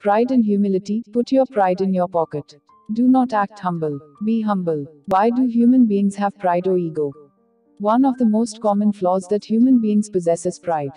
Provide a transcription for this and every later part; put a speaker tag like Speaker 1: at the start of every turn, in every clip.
Speaker 1: Pride and humility. Put your pride in your pocket. Do not act humble. Be humble. Why do human beings have pride or ego? One of the most common flaws that human beings possess is pride.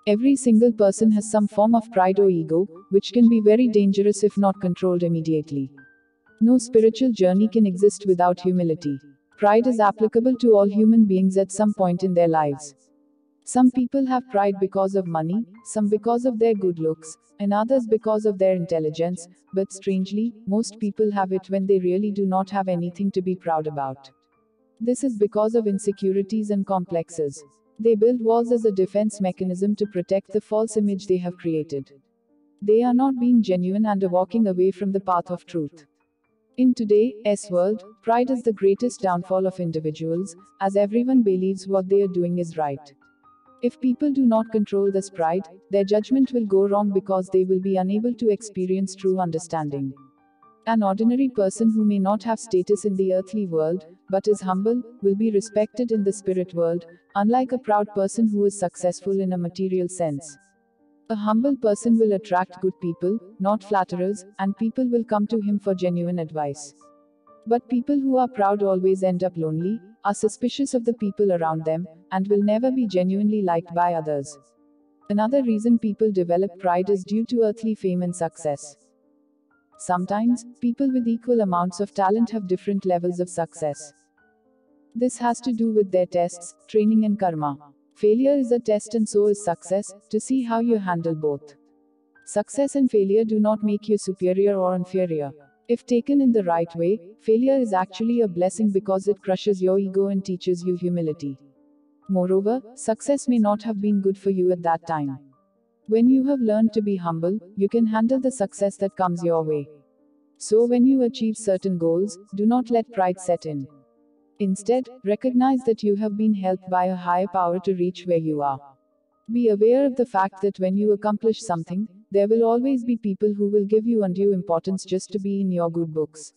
Speaker 1: Every single person has some form of pride or ego, which can be very dangerous if not controlled immediately. No spiritual journey can exist without humility. Pride is applicable to all human beings at some point in their lives. Some people have pride because of money, some because of their good looks, and others because of their intelligence, but strangely, most people have it when they really do not have anything to be proud about. This is because of insecurities and complexes. They build walls as a defense mechanism to protect the false image they have created. They are not being genuine and are walking away from the path of truth. In today's world, pride is the greatest downfall of individuals, as everyone believes what they are doing is right. If people do not control this pride, their judgment will go wrong because they will be unable to experience true understanding. An ordinary person who may not have status in the earthly world, but is humble, will be respected in the spirit world, unlike a proud person who is successful in a material sense. A humble person will attract good people, not flatterers, and people will come to him for genuine advice. But people who are proud always end up lonely, are suspicious of the people around them, and will never be genuinely liked by others. Another reason people develop pride is due to earthly fame and success. Sometimes, people with equal amounts of talent have different levels of success. This has to do with their tests, training, and karma. Failure is a test and so is success, to see how you handle both. Success and failure do not make you superior or inferior. If taken in the right way, failure is actually a blessing because it crushes your ego and teaches you humility. Moreover, success may not have been good for you at that time. When you have learned to be humble, you can handle the success that comes your way. So when you achieve certain goals, do not let pride set in. Instead, recognize that you have been helped by a higher power to reach where you are. Be aware of the fact that when you accomplish something, there will always be people who will give you undue importance just to be in your good books.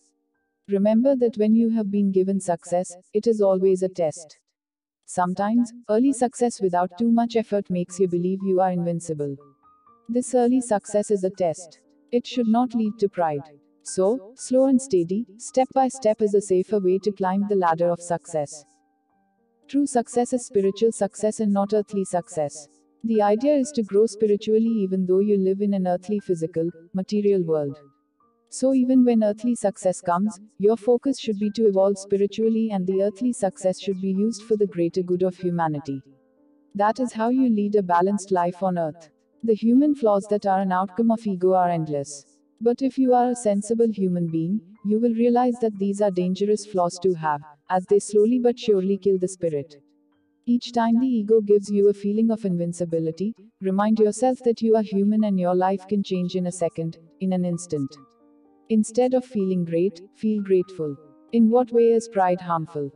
Speaker 1: Remember that when you have been given success, it is always a test. Sometimes, early success without too much effort makes you believe you are invincible. This early success is a test. It should not lead to pride. So, slow and steady, step by step is a safer way to climb the ladder of success. True success is spiritual success and not earthly success. The idea is to grow spiritually even though you live in an earthly physical, material world. So even when earthly success comes, your focus should be to evolve spiritually and the earthly success should be used for the greater good of humanity. That is how you lead a balanced life on earth. The human flaws that are an outcome of ego are endless. But if you are a sensible human being, you will realize that these are dangerous flaws to have, as they slowly but surely kill the spirit. Each time the ego gives you a feeling of invincibility, remind yourself that you are human and your life can change in a second, in an instant. Instead of feeling great, feel grateful. In what way is pride harmful?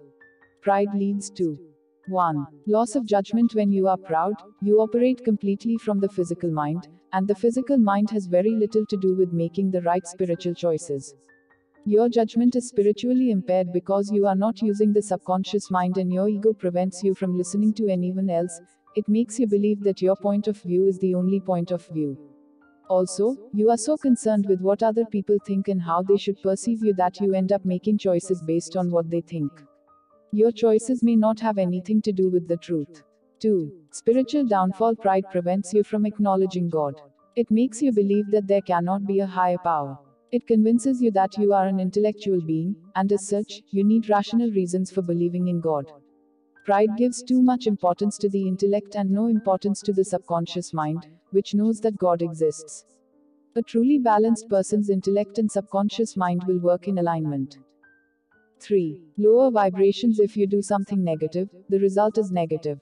Speaker 1: Pride leads to 1. Loss of judgment. When you are proud, you operate completely from the physical mind, and the physical mind has very little to do with making the right spiritual choices. Your judgment is spiritually impaired because you are not using the subconscious mind and your ego prevents you from listening to anyone else. It makes you believe that your point of view is the only point of view. Also, you are so concerned with what other people think and how they should perceive you that you end up making choices based on what they think. Your choices may not have anything to do with the truth. 2. Spiritual downfall. Pride prevents you from acknowledging God. It makes you believe that there cannot be a higher power. It convinces you that you are an intellectual being, and as such, you need rational reasons for believing in God. Pride gives too much importance to the intellect and no importance to the subconscious mind, which knows that God exists. A truly balanced person's intellect and subconscious mind will work in alignment. 3. Lower vibrations. If you do something negative, the result is negative.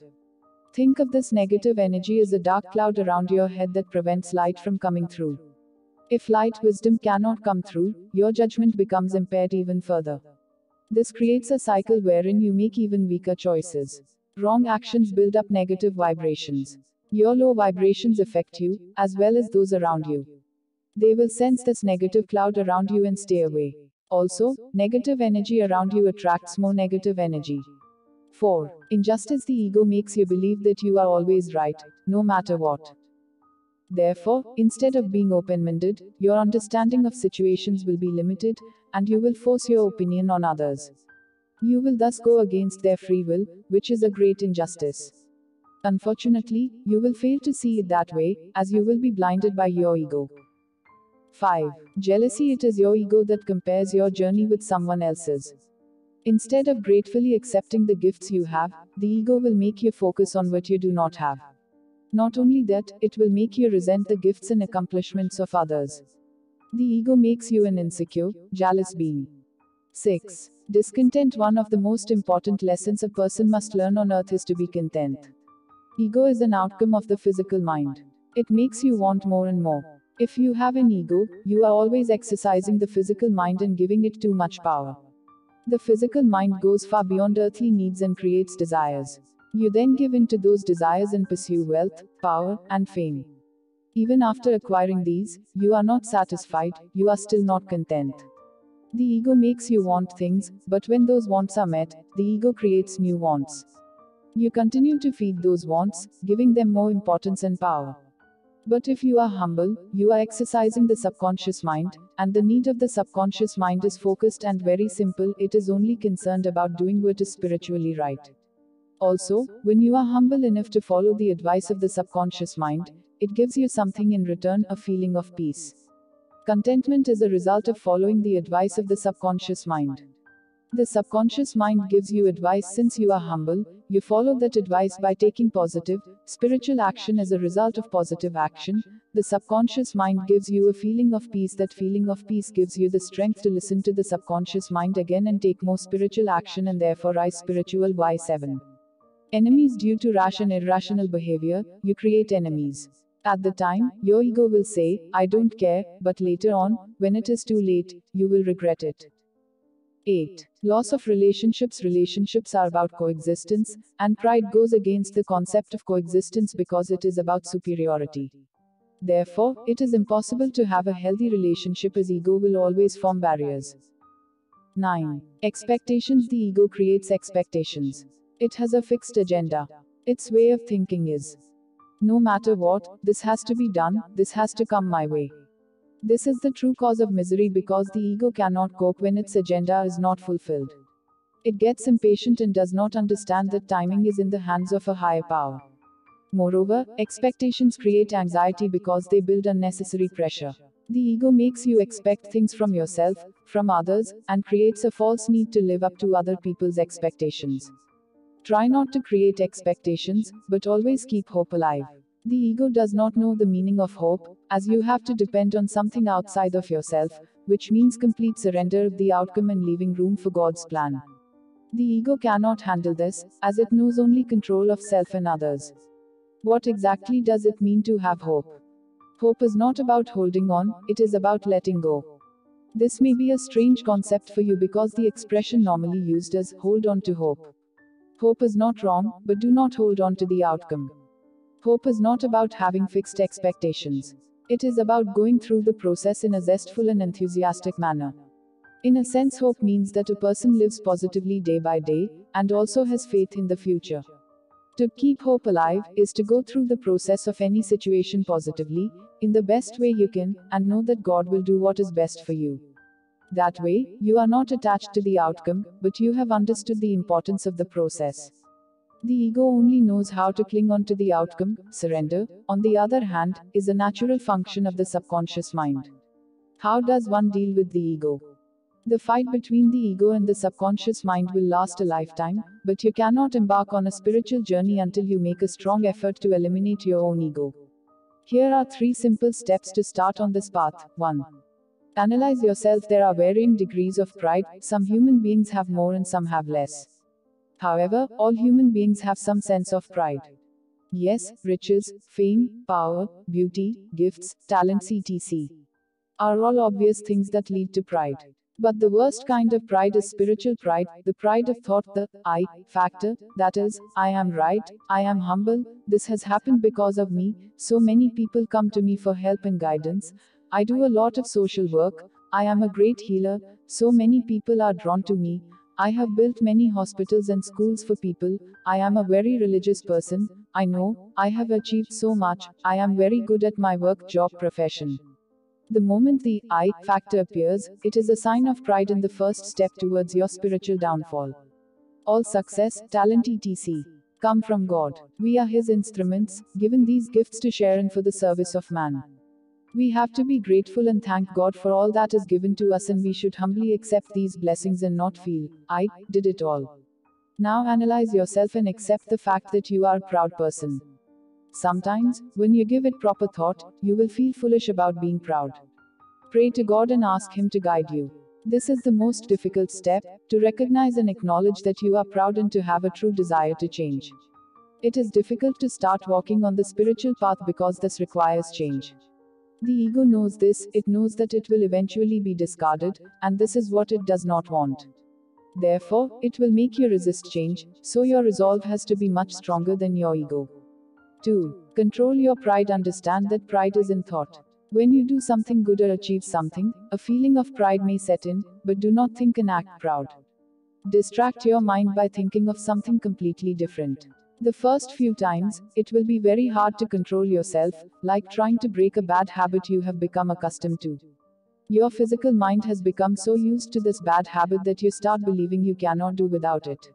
Speaker 1: Think of this negative energy as a dark cloud around your head that prevents light from coming through. If light wisdom cannot come through, your judgment becomes impaired even further. This creates a cycle wherein you make even weaker choices. Wrong actions build up negative vibrations. Your low vibrations affect you, as well as those around you. They will sense this negative cloud around you and stay away. Also, negative energy around you attracts more negative energy. 4. Injustice. The ego makes you believe that you are always right, no matter what. Therefore, instead of being open-minded, your understanding of situations will be limited, and you will force your opinion on others. You will thus go against their free will, which is a great injustice. Unfortunately, you will fail to see it that way, as you will be blinded by your ego. 5. Jealousy. It is your ego that compares your journey with someone else's. Instead of gratefully accepting the gifts you have, the ego will make you focus on what you do not have. Not only that, it will make you resent the gifts and accomplishments of others. The ego makes you an insecure, jealous being. 6. Discontent. One of the most important lessons a person must learn on earth is to be content. Ego is an outcome of the physical mind. It makes you want more and more. If you have an ego, you are always exercising the physical mind and giving it too much power. The physical mind goes far beyond earthly needs and creates desires. You then give in to those desires and pursue wealth, power, and fame. Even after acquiring these, you are not satisfied, you are still not content. The ego makes you want things, but when those wants are met, the ego creates new wants. You continue to feed those wants, giving them more importance and power. But if you are humble, you are exercising the subconscious mind, and the need of the subconscious mind is focused and very simple. It is only concerned about doing what is spiritually right. Also, when you are humble enough to follow the advice of the subconscious mind, it gives you something in return, a feeling of peace. Contentment is a result of following the advice of the subconscious mind. The subconscious mind gives you advice. Since you are humble, you follow that advice by taking positive, spiritual action as a result of positive action. The subconscious mind gives you a feeling of peace. That feeling of peace gives you the strength to listen to the subconscious mind again and take more spiritual action and therefore rise spiritual. Why 7. Enemies. Due to rash and irrational behavior, you create enemies. At the time, your ego will say, I don't care, but later on, when it is too late, you will regret it. 8. Loss of relationships. Relationships are about coexistence, and pride goes against the concept of coexistence because it is about superiority. Therefore, it is impossible to have a healthy relationship as ego will always form barriers. 9. Expectations. The ego creates expectations. It has a fixed agenda. Its way of thinking is, no matter what, this has to be done, this has to come my way. This is the true cause of misery because the ego cannot cope when its agenda is not fulfilled. It gets impatient and does not understand that timing is in the hands of a higher power. Moreover, expectations create anxiety because they build unnecessary pressure. The ego makes you expect things from yourself, from others, and creates a false need to live up to other people's expectations. Try not to create expectations, but always keep hope alive. The ego does not know the meaning of hope, as you have to depend on something outside of yourself, which means complete surrender of the outcome and leaving room for God's plan. The ego cannot handle this, as it knows only control of self and others. What exactly does it mean to have hope? Hope is not about holding on, it is about letting go. This may be a strange concept for you because the expression normally used is hold on to hope. Hope is not wrong, but do not hold on to the outcome. Hope is not about having fixed expectations. It is about going through the process in a zestful and enthusiastic manner. In a sense, hope means that a person lives positively day by day, and also has faith in the future. To keep hope alive is to go through the process of any situation positively, in the best way you can, and know that God will do what is best for you. That way, you are not attached to the outcome, but you have understood the importance of the process. The ego only knows how to cling on to the outcome. Surrender, on the other hand, is a natural function of the subconscious mind. How does one deal with the ego? The fight between the ego and the subconscious mind will last a lifetime, but you cannot embark on a spiritual journey until you make a strong effort to eliminate your own ego. Here are 3 simple steps to start on this path. 1. Analyze yourself. There are varying degrees of pride, some human beings have more and some have less. However, all human beings have some sense of pride. Yes, riches, fame, power, beauty, gifts, talents etc. are all obvious things that lead to pride. But the worst kind of pride is spiritual pride, the pride of thought, the I factor, that is, I am right, I am humble, this has happened because of me, so many people come to me for help and guidance, I do a lot of social work, I am a great healer, so many people are drawn to me, I have built many hospitals and schools for people, I am a very religious person, I know, I have achieved so much, I am very good at my work, job, profession. The moment the I factor appears, it is a sign of pride and the first step towards your spiritual downfall. All success, talent, etc. come from God. We are His instruments, given these gifts to share and for the service of man. We have to be grateful and thank God for all that is given to us, and we should humbly accept these blessings and not feel, I did it all. Now analyze yourself and accept the fact that you are a proud person. Sometimes, when you give it proper thought, you will feel foolish about being proud. Pray to God and ask Him to guide you. This is the most difficult step, to recognize and acknowledge that you are proud and to have a true desire to change. It is difficult to start walking on the spiritual path because this requires change. The ego knows this, it knows that it will eventually be discarded, and this is what it does not want. Therefore, it will make you resist change, so your resolve has to be much stronger than your ego. 2. Control your pride. Understand that pride is in thought. When you do something good or achieve something, a feeling of pride may set in, but do not think and act proud. Distract your mind by thinking of something completely different. The first few times, it will be very hard to control yourself, like trying to break a bad habit you have become accustomed to. Your physical mind has become so used to this bad habit that you start believing you cannot do without it.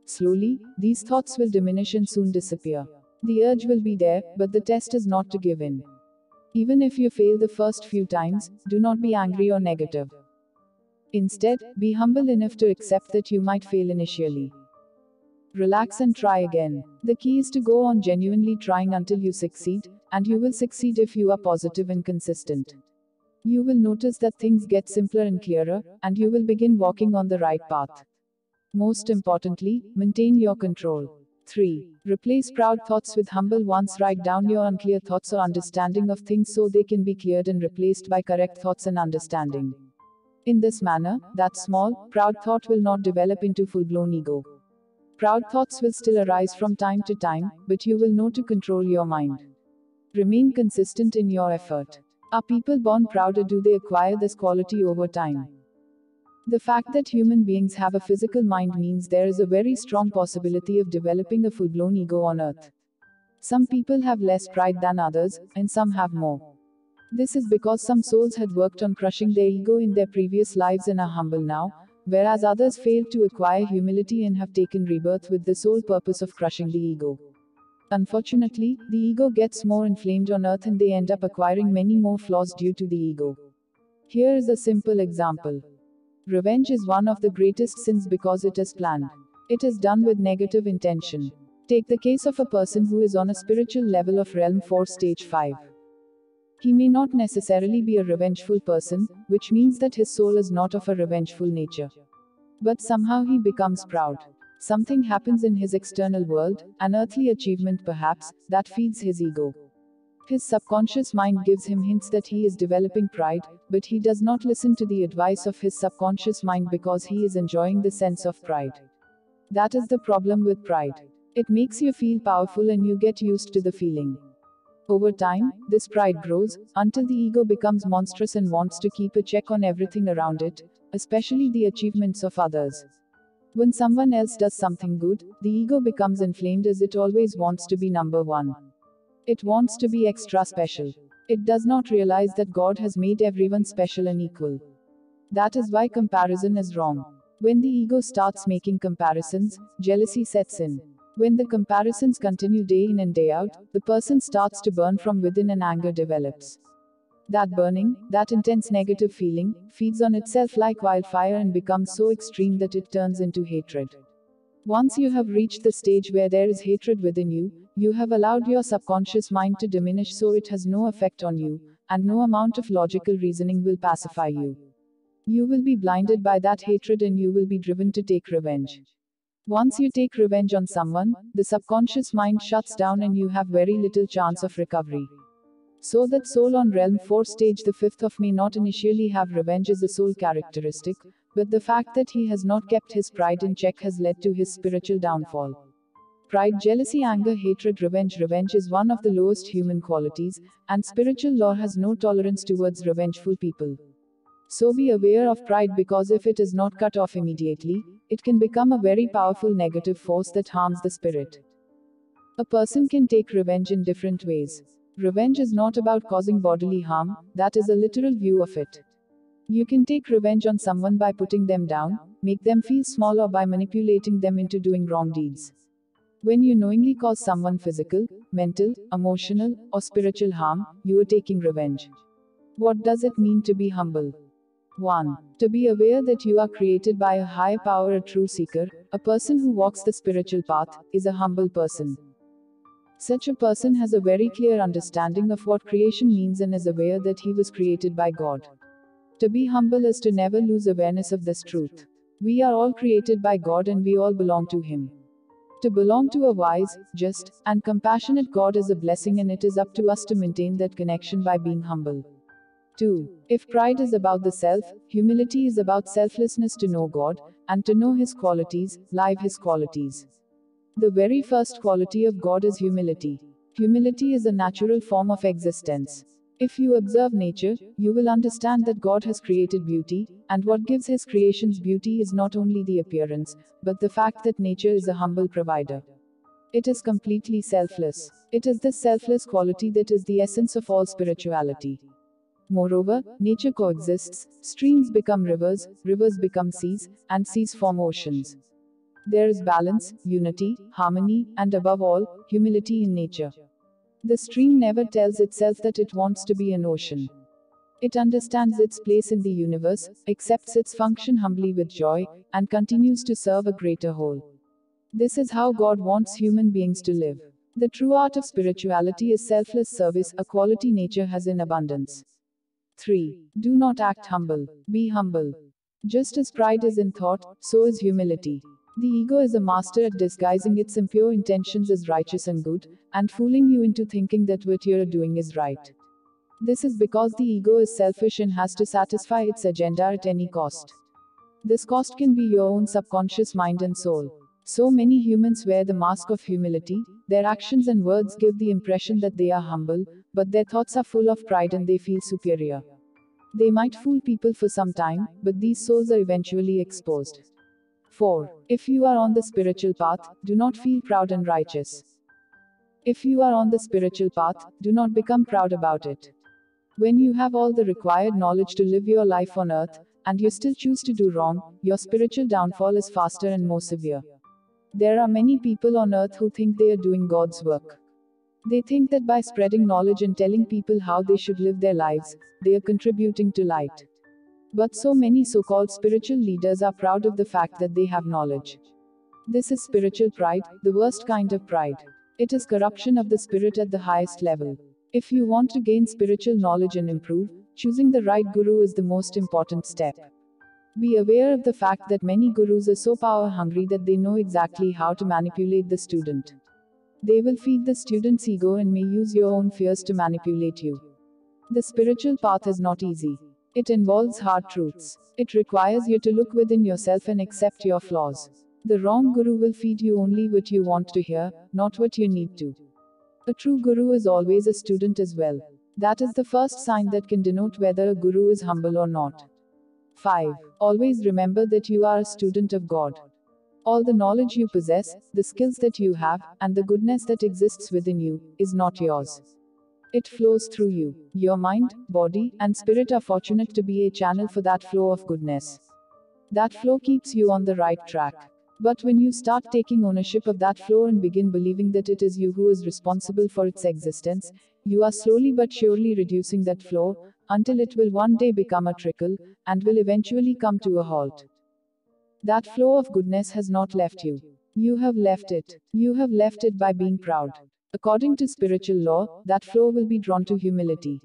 Speaker 1: Slowly, these thoughts will diminish and soon disappear. The urge will be there, but the test is not to give in. Even if you fail the first few times, do not be angry or negative. Instead, be humble enough to accept that you might fail initially. Relax and try again. The key is to go on genuinely trying until you succeed, and you will succeed if you are positive and consistent. You will notice that things get simpler and clearer, and you will begin walking on the right path. Most importantly, maintain your control. 3. Replace proud thoughts with humble ones. Write down your unclear thoughts or understanding of things so they can be cleared and replaced by correct thoughts and understanding. In this manner, that small, proud thought will not develop into full-blown ego. Proud thoughts will still arise from time to time, but you will know to control your mind. Remain consistent in your effort. Are people born proud, or do they acquire this quality over time? The fact that human beings have a physical mind means there is a very strong possibility of developing a full-blown ego on earth. Some people have less pride than others, and some have more. This is because some souls had worked on crushing their ego in their previous lives and are humble now, whereas others failed to acquire humility and have taken rebirth with the sole purpose of crushing the ego. Unfortunately, the ego gets more inflamed on earth and they end up acquiring many more flaws due to the ego. Here is a simple example. Revenge is one of the greatest sins because it is planned. It is done with negative intention. Take the case of a person who is on a spiritual level of realm 4 stage 5. He may not necessarily be a revengeful person, which means that his soul is not of a revengeful nature. But somehow he becomes proud. Something happens in his external world, an earthly achievement perhaps, that feeds his ego. His subconscious mind gives him hints that he is developing pride, but he does not listen to the advice of his subconscious mind because he is enjoying the sense of pride. That is the problem with pride. It makes you feel powerful and you get used to the feeling. Over time, this pride grows, until the ego becomes monstrous and wants to keep a check on everything around it, especially the achievements of others. When someone else does something good, the ego becomes inflamed as it always wants to be number one. It wants to be extra special. It does not realize that God has made everyone special and equal. That is why comparison is wrong. When the ego starts making comparisons, jealousy sets in. When the comparisons continue day in and day out, the person starts to burn from within and anger develops. That burning, that intense negative feeling, feeds on itself like wildfire and becomes so extreme that it turns into hatred. Once you have reached the stage where there is hatred within you, you have allowed your subconscious mind to diminish so it has no effect on you, and no amount of logical reasoning will pacify you. You will be blinded by that hatred and you will be driven to take revenge. Once you take revenge on someone, the subconscious mind shuts down and you have very little chance of recovery. So that soul on realm 4 stage the 5th of may not initially have revenge as a soul characteristic, but the fact that he has not kept his pride in check has led to his spiritual downfall. Pride, jealousy, anger, hatred, revenge. Revenge is one of the lowest human qualities, and spiritual law has no tolerance towards revengeful people. So be aware of pride because if it is not cut off immediately, it can become a very powerful negative force that harms the spirit. A person can take revenge in different ways. Revenge is not about causing bodily harm, that is a literal view of it. You can take revenge on someone by putting them down, make them feel small, or by manipulating them into doing wrong deeds. When you knowingly cause someone physical, mental, emotional, or spiritual harm, you are taking revenge. What does it mean to be humble? 1. To be aware that you are created by a higher power, a true seeker, a person who walks the spiritual path, is a humble person. Such a person has a very clear understanding of what creation means and is aware that he was created by God. To be humble is to never lose awareness of this truth. We are all created by God and we all belong to Him. To belong to a wise, just, and compassionate God is a blessing, and it is up to us to maintain that connection by being humble. 2. If pride is about the self, humility is about selflessness to know God, and to know His qualities, live His qualities. The very first quality of God is humility. Humility is a natural form of existence. If you observe nature, you will understand that God has created beauty, and what gives His creations beauty is not only the appearance, but the fact that nature is a humble provider. It is completely selfless. It is this selfless quality that is the essence of all spirituality. Moreover, nature coexists, streams become rivers, rivers become seas, and seas form oceans. There is balance, unity, harmony, and above all, humility in nature. The stream never tells itself that it wants to be an ocean. It understands its place in the universe, accepts its function humbly with joy, and continues to serve a greater whole. This is how God wants human beings to live. The true art of spirituality is selfless service, a quality nature has in abundance. 3. Do not act humble. Be humble. Just as pride is in thought, so is humility. The ego is a master at disguising its impure intentions as righteous and good, and fooling you into thinking that what you're doing is right. This is because the ego is selfish and has to satisfy its agenda at any cost. This cost can be your own subconscious mind and soul. So many humans wear the mask of humility, their actions and words give the impression that they are humble, but their thoughts are full of pride and they feel superior. They might fool people for some time, but these souls are eventually exposed. 4. If you are on the spiritual path, do not feel proud and righteous. If you are on the spiritual path, do not become proud about it. When you have all the required knowledge to live your life on earth, and you still choose to do wrong, your spiritual downfall is faster and more severe. There are many people on earth who think they are doing God's work. They think that by spreading knowledge and telling people how they should live their lives, they are contributing to light. But so many so-called spiritual leaders are proud of the fact that they have knowledge. This is spiritual pride, the worst kind of pride. It is corruption of the spirit at the highest level. If you want to gain spiritual knowledge and improve, choosing the right guru is the most important step. Be aware of the fact that many gurus are so power hungry that they know exactly how to manipulate the student. They will feed the student's ego and may use your own fears to manipulate you. The spiritual path is not easy. It involves hard truths. It requires you to look within yourself and accept your flaws. The wrong guru will feed you only what you want to hear, not what you need to. A true guru is always a student as well. That is the first sign that can denote whether a guru is humble or not. 5. Always remember that you are a student of God. All the knowledge you possess, the skills that you have, and the goodness that exists within you, is not yours. It flows through you. Your mind, body, and spirit are fortunate to be a channel for that flow of goodness. That flow keeps you on the right track. But when you start taking ownership of that flow and begin believing that it is you who is responsible for its existence, you are slowly but surely reducing that flow, until it will one day become a trickle, and will eventually come to a halt. That flow of goodness has not left you. You have left it. You have left it by being proud. According to spiritual law, that flow will be drawn to humility.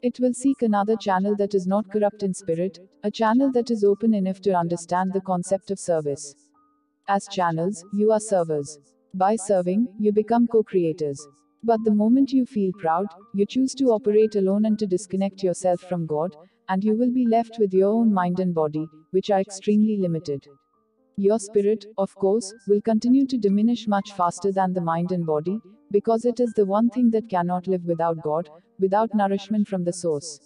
Speaker 1: It will seek another channel that is not corrupt in spirit, a channel that is open enough to understand the concept of service. As channels, you are servers. By serving, you become co-creators. But the moment you feel proud, you choose to operate alone and to disconnect yourself from God, and you will be left with your own mind and body, which are extremely limited. Your spirit, of course, will continue to diminish much faster than the mind and body, because it is the one thing that cannot live without God, without nourishment from the source.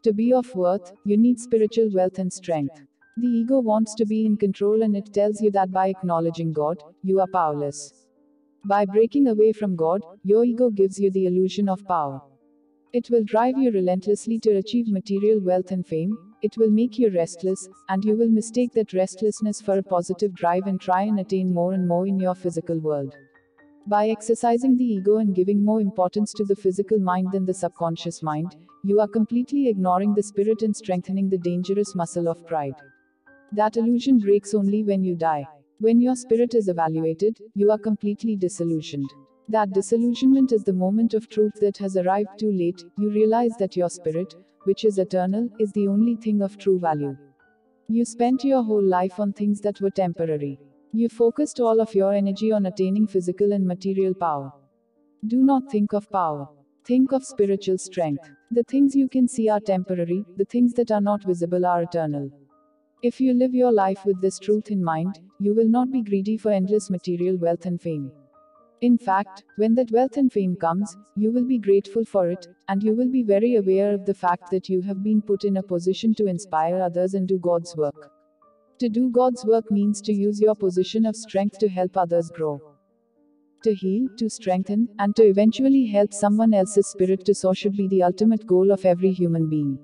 Speaker 1: To be of worth, you need spiritual wealth and strength. The ego wants to be in control and it tells you that by acknowledging God, you are powerless. By breaking away from God, your ego gives you the illusion of power. It will drive you relentlessly to achieve material wealth and fame. It will make you restless, and you will mistake that restlessness for a positive drive and try and attain more and more in your physical world. By exercising the ego and giving more importance to the physical mind than the subconscious mind, you are completely ignoring the spirit and strengthening the dangerous muscle of pride. That illusion breaks only when you die. When your spirit is evaluated, you are completely disillusioned. That disillusionment is the moment of truth that has arrived too late. You realize that your spirit, which is eternal, is the only thing of true value. You spent your whole life on things that were temporary. You focused all of your energy on attaining physical and material power. Do not think of power. Think of spiritual strength. The things you can see are temporary, the things that are not visible are eternal. If you live your life with this truth in mind, you will not be greedy for endless material wealth and fame. In fact, when that wealth and fame comes, you will be grateful for it, and you will be very aware of the fact that you have been put in a position to inspire others and do God's work. To do God's work means to use your position of strength to help others grow, to heal, to strengthen, and to eventually help someone else's spirit to soar should be the ultimate goal of every human being.